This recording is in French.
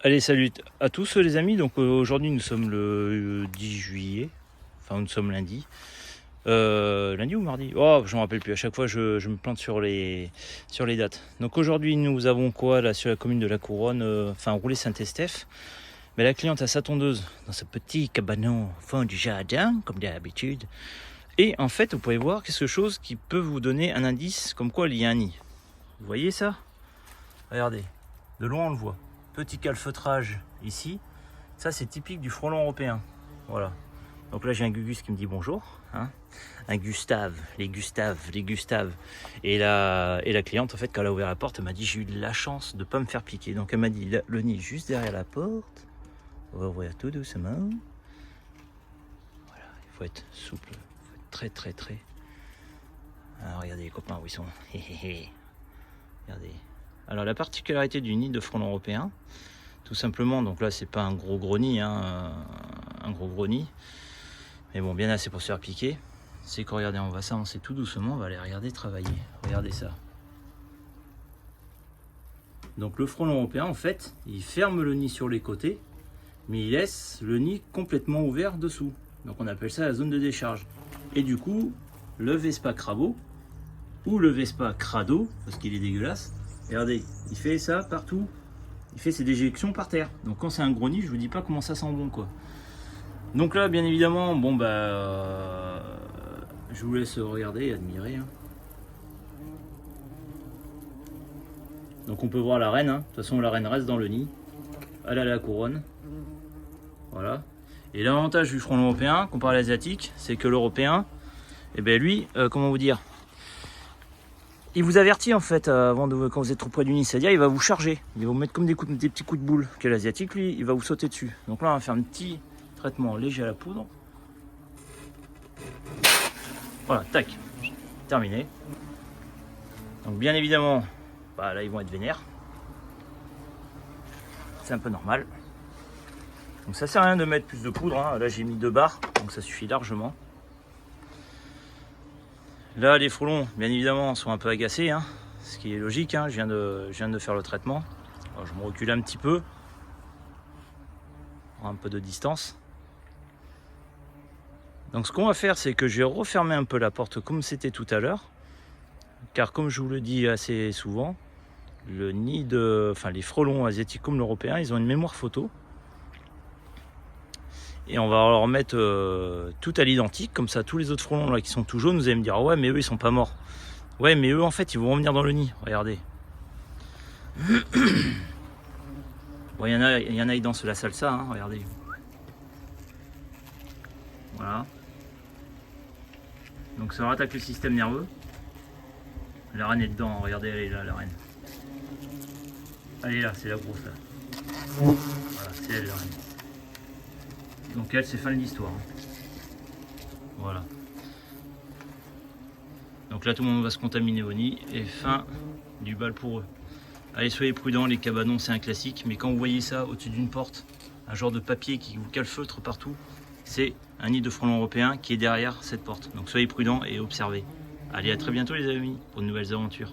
Allez, salut à tous les amis. Donc aujourd'hui nous sommes le 10 juillet, enfin nous sommes lundi. Lundi ou mardi? Oh, je ne me rappelle plus, à chaque fois je me plante sur les dates. Donc aujourd'hui nous avons quoi là sur la commune de La Couronne, enfin Roulet Saint-Estèphe. Mais la cliente a sa tondeuse dans ce petit cabanon au fond du jardin, comme d'habitude. Et en fait vous pouvez voir quelque chose qui peut vous donner un indice comme quoi il y a un nid. Vous voyez ça? Regardez, de loin on le voit. Petit calfeutrage ici, ça c'est typique du frelon européen. Voilà. Donc là j'ai un Gugus qui me dit bonjour, hein. Un Gustave, les Gustaves. Et la cliente en fait quand elle a ouvert la porte, elle m'a dit j'ai eu de la chance de ne pas me faire piquer. Donc elle m'a dit le nid juste derrière la porte. On va ouvrir tout doucement. Voilà, il faut être souple, il faut être très. Alors, regardez les copains où ils sont. Regardez. Alors la particularité du nid de frelon européen, tout simplement, donc là c'est pas un gros nid, hein, un gros nid, mais bon bien assez pour se faire piquer, c'est que regardez, on va s'avancer tout doucement, on va aller regarder travailler, regardez ça. Donc le frelon européen en fait, il ferme le nid sur les côtés, mais il laisse le nid complètement ouvert dessous, donc on appelle ça la zone de décharge. Et du coup, le Vespa crabeau, ou le Vespa crado, parce qu'il est dégueulasse, regardez, il fait ça partout. Il fait ses déjections par terre. Donc quand c'est un gros nid, je vous dis pas comment ça sent bon quoi. Donc là, bien évidemment, bon je vous laisse regarder et admirer. Hein. Donc on peut voir la reine. Hein. De toute façon, la reine reste dans le nid. Elle a la couronne. Voilà. Et l'avantage du frelon européen comparé à l'asiatique, c'est que l'européen, eh ben lui, comment vous dire, il vous avertit en fait avant quand vous êtes trop près du nid, c'est-à-dire il va vous charger, il va vous mettre comme des petits coups de boule. Que l'asiatique lui, il va vous sauter dessus. Donc là on va faire un petit traitement léger à la poudre. Voilà, tac, terminé. Donc bien évidemment, là ils vont être vénères. C'est un peu normal. Donc ça sert à rien de mettre plus de poudre. Hein. Là j'ai mis 2 barres, donc ça suffit largement. Là les frelons, bien évidemment, sont un peu agacés. Hein. Ce qui est logique, hein. Je viens de faire le traitement. Alors, je me recule un petit peu, un peu de distance. Donc ce qu'on va faire, c'est que je vais refermer un peu la porte comme c'était tout à l'heure, car comme je vous le dis assez souvent, les frelons asiatiques comme l'européen, ils ont une mémoire photo. Et on va leur mettre tout à l'identique, comme ça tous les autres frelons là qui sont tout jaunes, vous allez me dire ah ouais mais eux ils sont pas morts. Ouais mais eux en fait ils vont revenir dans le nid, regardez. Bon il y en a ils dansent la salsa, hein, regardez. Voilà. Donc ça rattaque le système nerveux. La reine est dedans, regardez, elle est là la reine. Elle est là, c'est la grosse là. Voilà, c'est elle la reine. Donc elle, c'est fin de l'histoire. Voilà. Donc là tout le monde va se contaminer au nid et fin du bal pour eux. Allez, soyez prudents, les cabanons c'est un classique, mais quand vous voyez ça au-dessus d'une porte, un genre de papier qui vous calfeutre partout, c'est un nid de frelon européen qui est derrière cette porte. Donc soyez prudents et observez. Allez, à très bientôt les amis pour de nouvelles aventures.